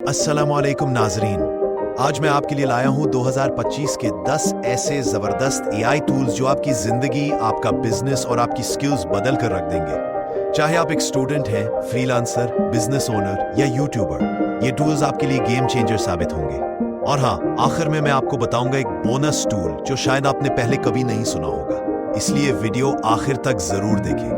अस्सलामुअलैकुम नाजरीन। आज मैं आपके लिए लाया हूं 2025 के 10 ऐसे जबरदस्त एआई टूल्स जो आपकी जिंदगी, आपका बिजनेस और आपकी स्किल्स बदल कर रख देंगे। चाहे आप एक स्टूडेंट हैं, फ्रीलांसर, बिजनेस ओनर या यूट्यूबर, ये टूल्स आपके लिए गेम चेंजर साबित होंगे। और हाँ, आखिर में मैं आपको बताऊंगा एक बोनस टूल जो शायद आपने पहले कभी नहीं सुना होगा, इसलिए वीडियो आखिर तक जरूर देखें।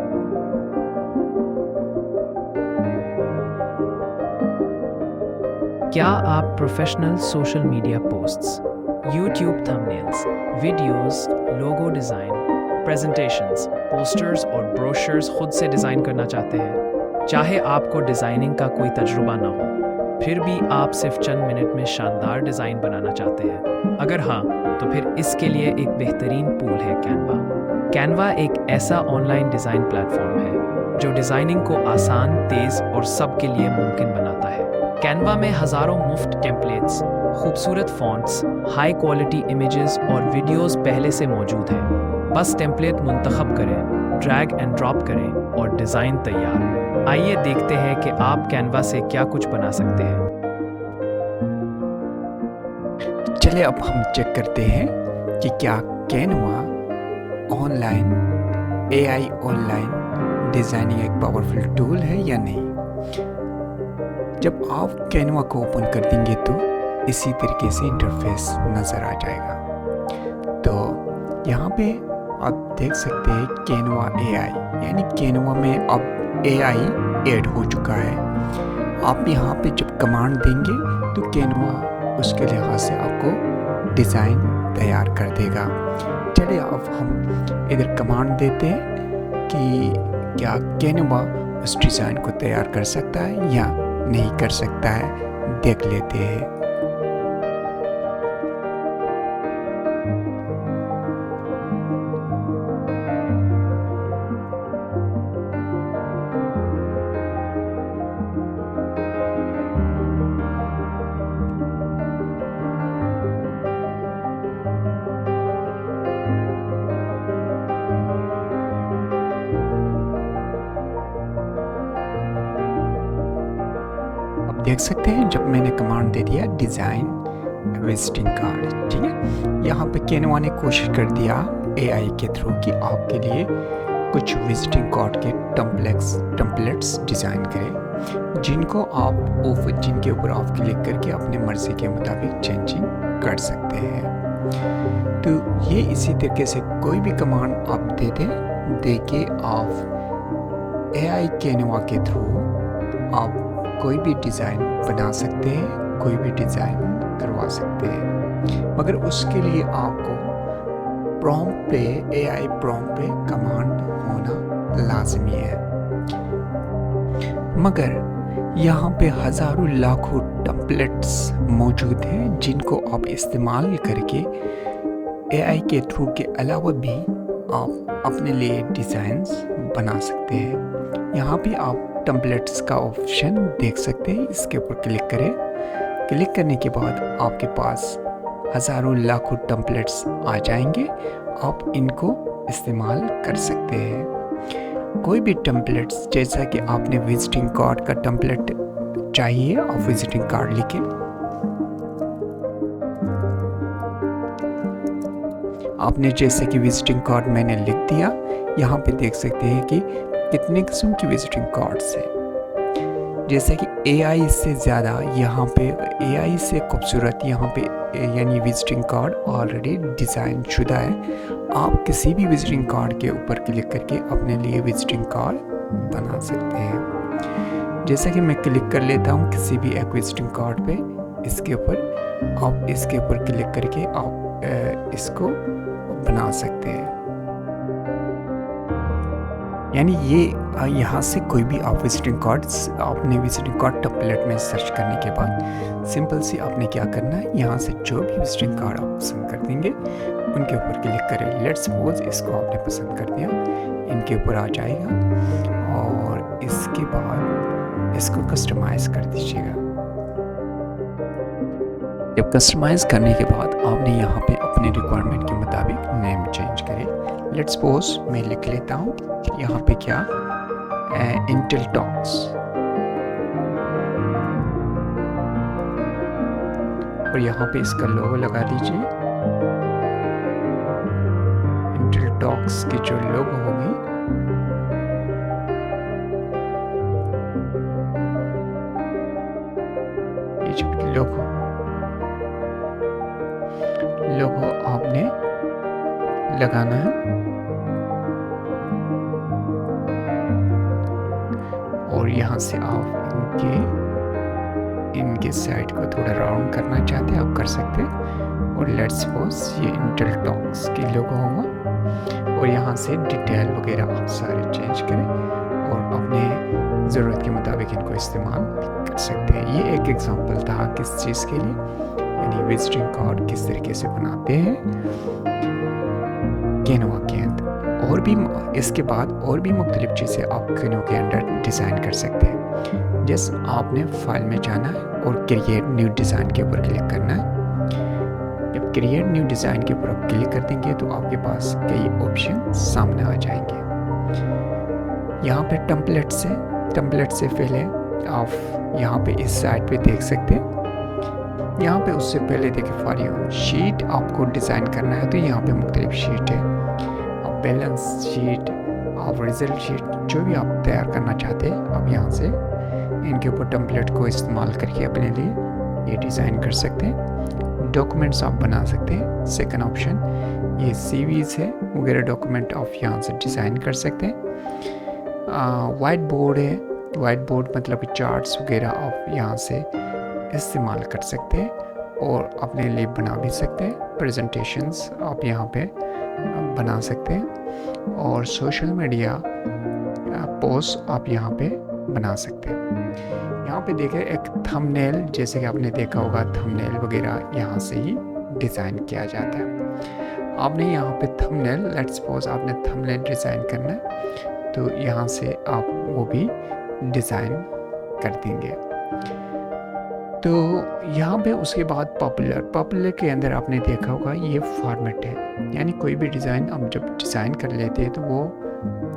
क्या आप professional social media posts, YouTube thumbnails, videos, logo design, presentations, posters और ब्रोशर्स खुद से डिज़ाइन करना चाहते हैं? चाहे आपको डिज़ाइनिंग का कोई तजुर्बा ना हो, फिर भी आप सिर्फ चंद मिनट में शानदार डिज़ाइन बनाना चाहते हैं? अगर हाँ, तो फिर इसके लिए एक बेहतरीन टूल है कैनवा। कैनवा एक ऐसा ऑनलाइन डिज़ाइन प्लेटफॉर्म है जो डिज़ाइनिंग को आसान, तेज़ और सबके लिए मुमकिन बनाता है। कैनवा में हज़ारों मुफ्त टेम्पलेट्स, खूबसूरत फॉन्ट्स, हाई क्वालिटी इमेजेस और वीडियोस पहले से मौजूद हैं। बस टेम्पलेट मुंतखब करें, ड्रैग एंड ड्रॉप करें और डिज़ाइन तैयार। आइए देखते हैं कि आप कैनवा से क्या कुछ बना सकते हैं। चलिए अब हम चेक करते हैं कि क्या Canva online AI online designing एक पावरफुल टूल है या नहीं। जब आप कैनवा को ओपन कर देंगे तो इसी तरीके से इंटरफेस नज़र आ जाएगा। तो यहाँ पे आप देख सकते हैं कैनवा एआई, यानी कैनवा में अब एआई ऐड हो चुका है। आप यहाँ पे जब कमांड देंगे तो कैनवा उसके लिहाज से आपको डिज़ाइन तैयार कर देगा। चलिए अब हम इधर कमांड देते हैं कि क्या कैनवा उस डिज़ाइन को तैयार कर सकता है या नहीं कर सकता है, देख लेते हैं। देख सकते हैं जब मैंने कमांड दे दिया डिज़ाइन विजिटिंग कार्ड, ठीक है। यहाँ पे कैनवा ने कोशिश कर दिया एआई के थ्रू कि आपके लिए कुछ विजिटिंग कार्ड के टेम्पलेट्स डिज़ाइन करें, जिनके ऊपर आप क्लिक करके अपने मर्ज़ी के मुताबिक चेंजिंग कर सकते हैं। तो ये इसी तरीके से कोई भी कमांड आप दे के आप एआई कैनवा के थ्रू आप कोई भी डिज़ाइन बना सकते हैं, कोई भी डिज़ाइन करवा सकते हैं, मगर उसके लिए आपको प्रॉम्प्ट पे एआई प्रॉम्प्ट पे कमांड होना लाजमी है। मगर यहाँ पे हज़ारों लाखों टेम्पलेट्स मौजूद हैं जिनको आप इस्तेमाल करके एआई के थ्रू के अलावा भी आप अपने लिए डिज़ाइंस बना सकते हैं। यहाँ पे आप टेम्पलेट्स का ऑप्शन देख सकते हैं, इसके ऊपर क्लिक करें। क्लिक करने के बाद आपके पास हज़ारों लाखों टेम्पलेट्स आ जाएंगे, आप इनको इस्तेमाल कर सकते हैं। कोई भी टेम्पलेट्स, जैसा कि आपने विजिटिंग कार्ड का टेम्पलेट चाहिए, आप विजिटिंग कार्ड लिखें। आपने जैसे कि विजिटिंग कार्ड मैंने लिख दिया, यहाँ पे देख सकते हैं कि कितने किस्म की विजिटिंग कार्ड्स हैं। जैसे कि एआई से ज़्यादा यहाँ पे, एआई से खूबसूरत यहाँ पे यानी विजिटिंग कार्ड ऑलरेडी डिज़ाइन शुदा है। आप किसी भी विजिटिंग कार्ड के ऊपर क्लिक करके अपने लिए विजिटिंग कार्ड बना सकते हैं। जैसे कि मैं क्लिक कर लेता हूँ किसी भी एक विजिटिंग कार्ड पे, इसके ऊपर क्लिक करके आप इसको बना सकते हैं। यानी ये यहाँ से कोई भी आप विजिटिंग कार्ड टेम्पलेट में सर्च करने के बाद सिंपल सी आपने क्या करना है, यहाँ से जो भी विजिटिंग कार्ड आप पसंद कर देंगे उनके ऊपर क्लिक करें। लेट्स सपोज इसको आपने पसंद कर दिया, इनके ऊपर आ जाएगा और इसके बाद इसको कस्टमाइज़ कर दीजिएगा। जब कस्टमाइज़ करने के बाद आपने यहाँ पे अपने रिक्वायरमेंट के मुताबिक नेम चेंज करें। लेट्स सपोज मैं लिख लेता हूँ यहाँ पे क्या इंटेल टॉक्स। और यहाँ पे इसका लोगो लगा दीजिए। इंटेल टॉक्स की जो लोगो होगी ये जो लोगो आपने लगाना है और यहाँ से आप इनके साइड को थोड़ा राउंड करना चाहते हैं आप कर सकते हैं। और लेट्स सपोज ये इंटेल टॉक्स की लोगो होगा और यहाँ से डिटेल वगैरह आप सारे चेंज करें और अपने ज़रूरत के मुताबिक इनको इस्तेमाल कर सकते हैं। ये एक एग्जांपल था किस चीज़ के लिए, यानी विजिटिंग कार्ड किस तरीके से बनाते हैं कैनवा के अंदर। और भी इसके बाद और भी मुख्तलिफ चीज़ें आप कैनवा के अंदर डिज़ाइन कर सकते हैं। जैसे आपने फाइल में जाना है और क्रिएट न्यू डिज़ाइन के ऊपर क्लिक करना है। जब क्रिएट न्यू डिज़ाइन के ऊपर आप क्लिक कर देंगे तो आपके पास कई ऑप्शन सामने आ जाएंगे। यहाँ पे टेम्पलेट से पहले आप यहाँ पे इस साइड पे देख सकते हैं। यहाँ पे उससे पहले देखिए फॉर यू शीट आपको डिज़ाइन करना है तो यहाँ पे मुख्तलिफ शीट है। आप बैलेंस शीट, आप रिजल्ट शीट, जो भी आप तैयार करना चाहते हैं आप यहाँ से इनके ऊपर टेम्पलेट को इस्तेमाल करके अपने लिए ये डिज़ाइन कर सकते हैं। डॉक्यूमेंट्स आप बना सकते हैं। सेकंड ऑप्शन ये सीवीज है वगैरह डॉक्यूमेंट आप यहाँ से डिज़ाइन कर सकते हैं। वाइट बोर्ड है, वाइट बोर्ड मतलब चार्ट्स वगैरह आप यहाँ से इस्तेमाल कर सकते हैं और अपने लिए बना भी सकते हैं। प्रेजेंटेशंस आप यहाँ पे बना सकते हैं और सोशल मीडिया पोस्ट आप यहाँ पे बना सकते हैं। यहाँ पे देखें एक थंबनेल, जैसे कि आपने देखा होगा थंबनेल वगैरह यहाँ से ही डिज़ाइन किया जाता है। आपने यहाँ पे थंबनेल, लेट्स सपोज आपने थंबनेल डिज़ाइन करना है तो यहाँ से आप वो भी डिज़ाइन कर देंगे। तो यहाँ पे उसके बाद पॉपुलर के अंदर आपने देखा होगा ये फॉर्मेट है, यानी कोई भी डिज़ाइन हम जब डिज़ाइन कर लेते हैं तो वो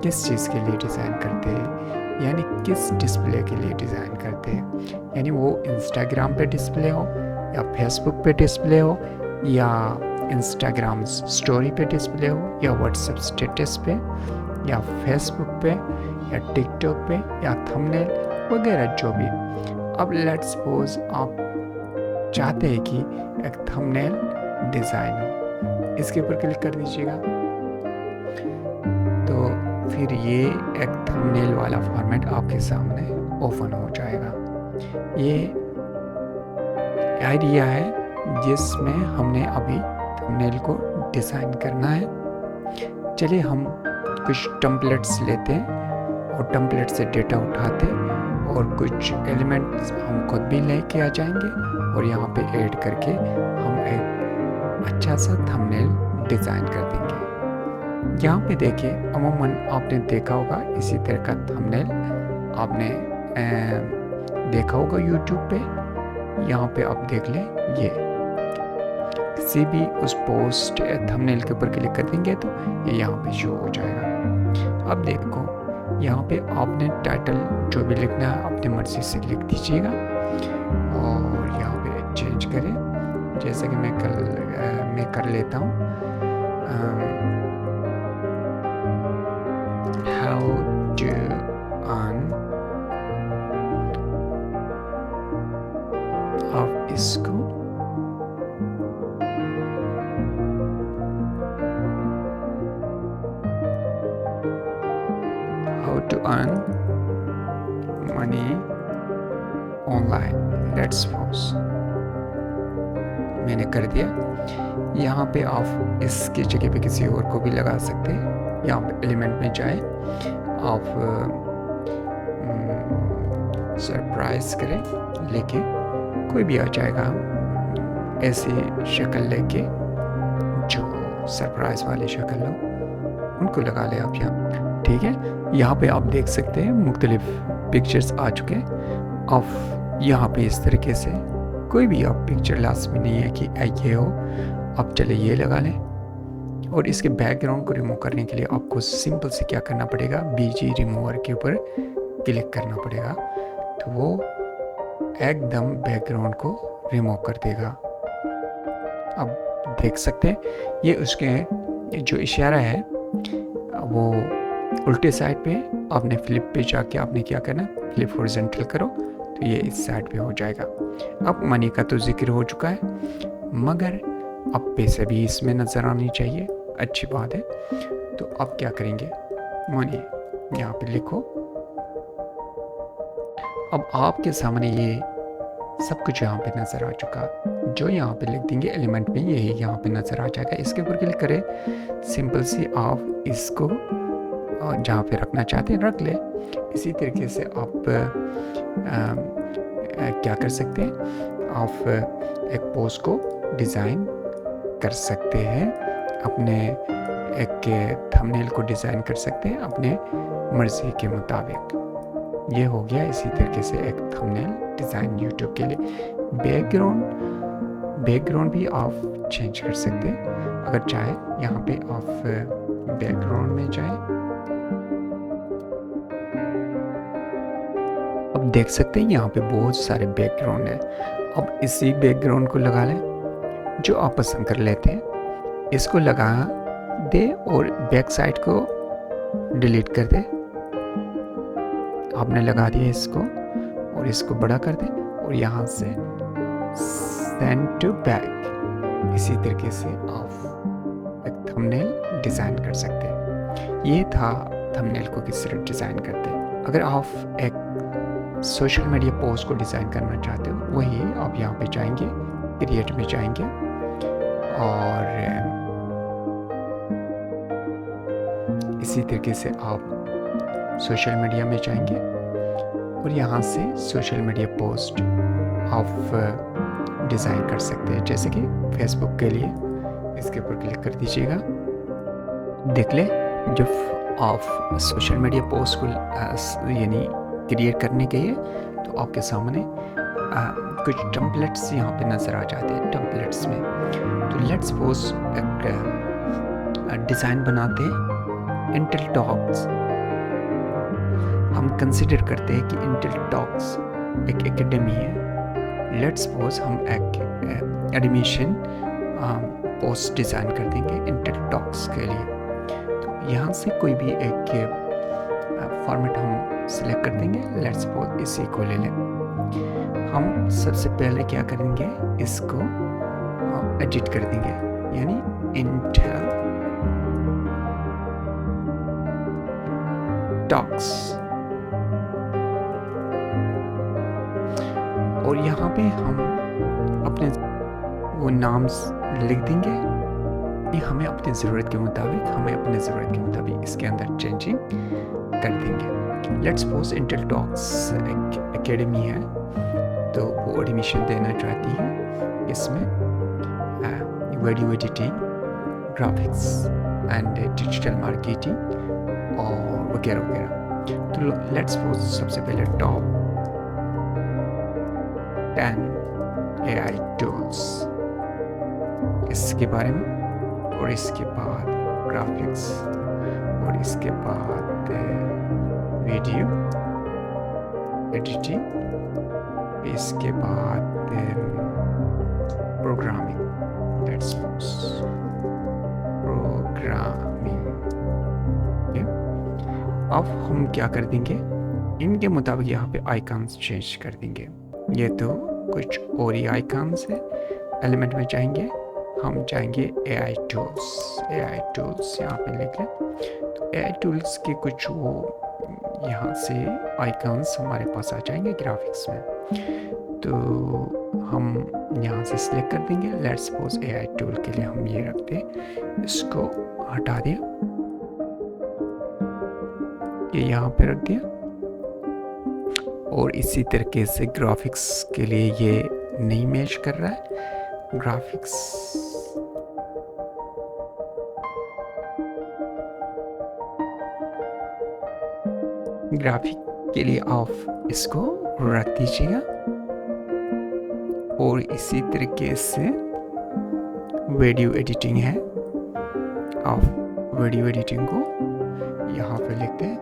किस चीज़ के लिए डिज़ाइन करते हैं, यानी किस डिस्प्ले के लिए डिज़ाइन करते हैं, यानी वो इंस्टाग्राम पे डिस्प्ले हो या फेसबुक पे डिस्प्ले हो या इंस्टाग्राम स्टोरी पे डिस्प्ले हो या व्हाट्सएप स्टेटस पे या फेसबुक पे या टिकटॉक पे या थंबनेल वगैरह जो भी। अब लेट्स सपोज आप चाहते हैं कि एक थंबनेल डिज़ाइन हो, इसके ऊपर क्लिक कर दीजिएगा तो फिर ये एक थंबनेल वाला फॉर्मेट आपके सामने ओपन हो जाएगा। ये आइडिया है जिसमें हमने अभी थंबनेल को डिज़ाइन करना है। चलिए हम कुछ टेम्पलेट्स लेते हैं और टेम्पलेट से डेटा उठाते हैं और कुछ एलिमेंट्स हम खुद भी लेके आ जाएंगे और यहाँ पे ऐड करके हम एक अच्छा सा थंबनेल डिज़ाइन कर देंगे। यहाँ पे देखिए अमूमन आपने देखा होगा इसी तरह का थंबनेल आपने देखा होगा यूट्यूब पे। यहाँ पे आप देख लें, ये किसी भी उस पोस्ट थंबनेल के ऊपर क्लिक कर देंगे तो ये यहाँ पे शो हो जाएगा। अब देखो यहाँ पे आपने टाइटल जो भी लिखना है अपनी मर्जी से लिख दीजिएगा और यहाँ पे चेंज करें, जैसे कि मैं कर लेता हूँ हाउ टू अर्न। आप इसको how to earn money online, let's suppose मैंने कर दिया। यहाँ पे आप इसकी जगह पे किसी और को भी लगा सकते हैं। यहाँ पे एलिमेंट में जाए, आप सरप्राइज करें, लेके कोई भी आ जाएगा ऐसी शक्ल लेके जो सरप्राइज वाली शक्ल हो, उनको लगा ले आप यहाँ। ठीक है, यहाँ पे आप देख सकते हैं मुख्तलिफ पिक्चर्स आ चुके हैं। आप यहाँ पे इस तरीके से कोई भी आप पिक्चर लाजमी नहीं है कि ये हो, आप चले ये लगा लें। और इसके बैकग्राउंड को रिमूव करने के लिए आपको सिंपल से क्या करना पड़ेगा, बीजी रिमूवर के ऊपर क्लिक करना पड़ेगा, तो वो एकदम बैकग्राउंड को रिमूव कर देगा। अब देख सकते हैं ये उसके जो इशारा है वो उल्टे साइड पे आपने फ्लिप पे जाके आपने क्या करना, फ्लिप हॉरिजॉन्टल करो तो ये इस साइड पे हो जाएगा। अब मनी का तो जिक्र हो चुका है, मगर अब पैसे भी इसमें नज़र आनी चाहिए, अच्छी बात है। तो अब क्या करेंगे, मनी यहाँ पे लिखो। अब आपके सामने ये सब कुछ यहाँ पे नज़र आ चुका, जो यहाँ पे लिख देंगे एलिमेंट में यही यहाँ पे नज़र आ जाएगा। इसके ऊपर क्लिक करें, सिंपल सी आप इसको जहाँ पे रखना चाहते हैं रख ले। इसी तरीके से आप क्या कर सकते हैं, आप एक पोस्ट को डिज़ाइन कर सकते हैं, अपने एक थंबनेल को डिज़ाइन कर सकते हैं अपने मर्ज़ी के मुताबिक। ये हो गया इसी तरीके से एक थंबनेल डिज़ाइन यूट्यूब के लिए। बैकग्राउंड भी आप चेंज कर सकते हैं अगर चाहे। यहाँ पे आप बैकग्राउंड में जाएं, अब देख सकते हैं यहाँ पे बहुत सारे बैकग्राउंड है। अब इसी बैकग्राउंड को लगा लें जो आप पसंद कर लेते हैं, इसको लगा दे और बैक साइड को डिलीट कर दे। आपने लगा दिया इसको और इसको बड़ा कर दे और यहाँ से सेंड टू बैक। इसी तरीके से आप एक थंबनेल डिज़ाइन कर सकते हैं। ये था थंबनेल को किस तरह डिज़ाइन करते हैं। अगर आप एक सोशल मीडिया पोस्ट को डिज़ाइन करना चाहते हो, वही आप यहाँ पे जाएंगे, क्रिएट में जाएंगे और इसी तरीके से आप सोशल मीडिया में जाएंगे और यहाँ से सोशल मीडिया पोस्ट आप डिज़ाइन कर सकते हैं। जैसे कि फेसबुक के लिए इसके ऊपर क्लिक कर दीजिएगा। देख ले, जब आप सोशल मीडिया पोस्ट को यानी क्रिएट करने के लिए तो आपके सामने कुछ टेम्पलेट्स यहाँ पे नज़र आ जाते हैं। टेम्पलेट्स में तो लेट्स सपोज एक डिज़ाइन बनाते हैं इंटेल टॉक्स। हम कंसिडर करते हैं कि इंटेल टॉक्स एक एकेडमी है। लेट्स सपोज हम एक एडमिशन पोस्ट डिज़ाइन कर देंगे इंटेल टॉक्स के लिए। तो यहाँ से कोई भी एक फॉर्मेट हम सिलेक्ट कर देंगे। लेट्स सपोज इसी को ले लें। हम सबसे पहले क्या करेंगे, इसको एडिट कर देंगे, यानी इंटेल टॉक्स। और यहाँ पे हम अपने वो नाम लिख देंगे। हमें अपनी ज़रूरत के मुताबिक इसके अंदर चेंजिंग कर देंगे। लेट्स सपोज इंटेल टॉक्स एक एकेडमी है, तो वो एडमिशन देना चाहती है इसमें video editing, graphics and digital marketing और वगैरह वगैरह। तो लेट्स सपोज सबसे पहले टॉप 10 AI टूल्स इसके बारे में, और इसके बाद ग्राफिक्स, और इसके बाद वीडियो एडिटिंग, इसके बाद प्रोग्रामिंग। Let's suppose programming. अब हम क्या कर देंगे, इनके मुताबिक यहाँ पे आइकन्स चेंज कर देंगे। ये तो कुछ और ही आइकन्स है। एलिमेंट में जाएंगे, हम जाएंगे AI टूल्स यहाँ पे लिख लें। तो AI टूल्स के कुछ वो यहाँ से आइकन्स हमारे पास आ जाएंगे ग्राफिक्स में। तो हम यहाँ से सिलेक्ट कर देंगे। लेट्स सपोज AI टूल के लिए हम ये रखते हैं, इसको हटा दिया, ये यहाँ पे रख दिया। और इसी तरीके से ग्राफिक्स के लिए ये नहीं मैच कर रहा है। ग्राफिक्स के लिए आप इसको रख दीजिएगा। और इसी तरीके से वीडियो एडिटिंग है, आप वीडियो एडिटिंग को यहाँ पे लिखते हैं।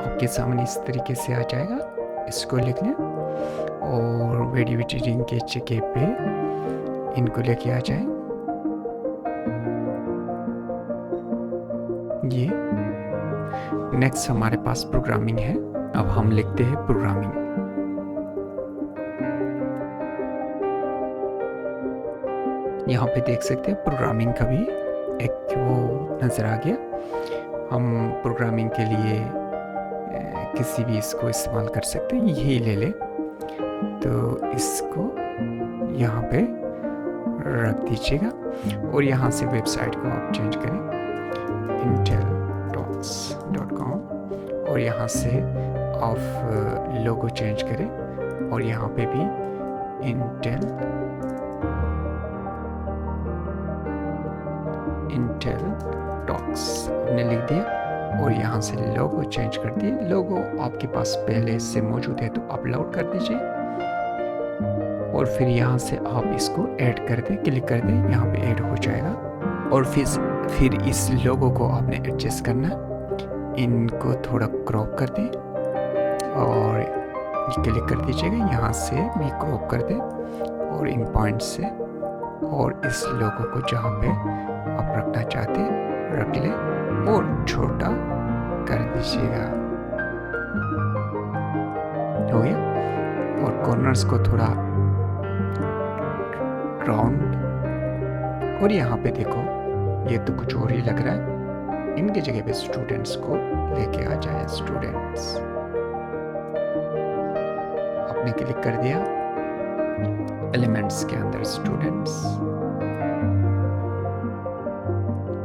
आपके सामने इस तरीके से आ जाएगा। इसको लिख लें और वीडियो एडिटिंग के जगह पे इनको लेके आ जाएं। ये नेक्स्ट हमारे पास प्रोग्रामिंग है। अब हम लिखते हैं प्रोग्रामिंग। यहाँ पे देख सकते हैं प्रोग्रामिंग का भी एक वो नज़र आ गया। हम प्रोग्रामिंग के लिए किसी भी इसको इस्तेमाल कर सकते हैं। यही ले लें तो इसको यहाँ पे रख दीजिएगा और यहाँ से वेबसाइट को आप चेंज करें inteltalks.com और यहाँ से आप लोगो चेंज करें और यहाँ पे भी इंटेल टॉक्स हमने लिख दिया और यहाँ से लोगो चेंज कर दिए। लोगो आपके पास पहले से मौजूद है तो अपलोड कर दीजिए और फिर यहाँ से आप इसको ऐड कर दें, क्लिक कर दें, यहाँ पे ऐड हो जाएगा। और फिर इस लोगो को आपने एडजस्ट करना, इनको थोड़ा क्रॉप कर दें और क्लिक कर दीजिएगा, यहाँ से भी क्रॉप कर दें और इन पॉइंट से और इस लोगो को जहाँ पे आप रखना चाहते हैं रख लें और छोटा कर दीजिएगा। हो गया। और कॉर्नर्स को थोड़ा राउंड और यहाँ पे देखो ये तो कुछ और ही लग रहा है। इनके जगह पे स्टूडेंट्स को लेके आ जाए। स्टूडेंट्स आपने क्लिक कर दिया एलिमेंट्स के अंदर स्टूडेंट्स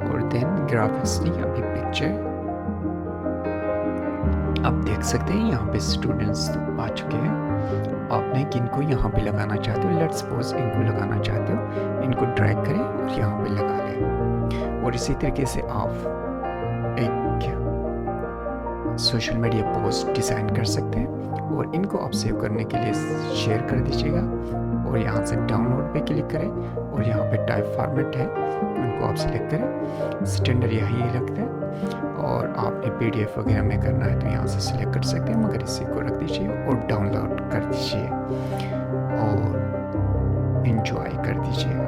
और देन ग्राफिक्स नहीं, अभी पिक्चर। आप देख सकते हैं यहाँ पे स्टूडेंट्स तो आ चुके हैं। आपने किनको यहाँ पे लगाना चाहते हो, लेट्स सपोज इनको लगाना चाहते हो, इनको ड्रैग करें और यहाँ पे लगा लें। और इसी तरीके से आप एक सोशल मीडिया पोस्ट डिज़ाइन कर सकते हैं और इनको आप सेव करने के लिए शेयर कर दीजिएगा और यहाँ से डाउनलोड पे क्लिक करें और यहाँ पे टाइप फॉर्मेट है उनको आप सिलेक्ट करें। स्टैंडर्ड यही लगता है और आपने PDF वगैरह में करना है तो यहाँ से सिलेक्ट कर सकते हैं, मगर इसी को रख दीजिए और डाउनलोड कर दीजिए और एंजॉय कर दीजिएगा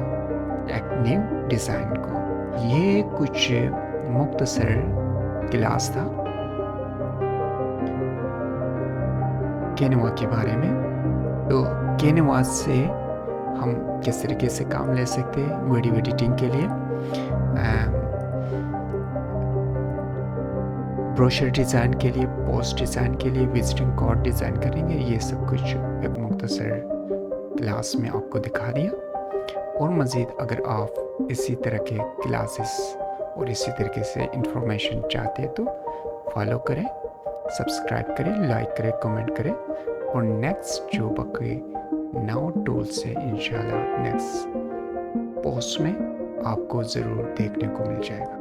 एक न्यू डिज़ाइन को। ये कुछ मुख्तसर क्लास था कैनवा के बारे में। तो कैनवा से हम किस तरीके से काम ले सकते हैं वीडियो एडिटिंग के लिए, ब्रोशर डिज़ाइन के लिए, पोस्ट डिज़ाइन के लिए, विजिटिंग कार्ड डिज़ाइन करेंगे। ये सब कुछ एक मुख्तसर क्लास में आपको दिखा दिया। और मज़ीद अगर आप इसी तरह के क्लासेस और इसी तरीके से इंफॉर्मेशन चाहते हैं तो फॉलो करें, सब्सक्राइब करें, लाइक करें, कमेंट करें और नेक्स्ट जो बाकी नौ टूल्स है इंशाल्लाह नेक्स्ट पोस्ट में आपको ज़रूर देखने को मिल जाएगा।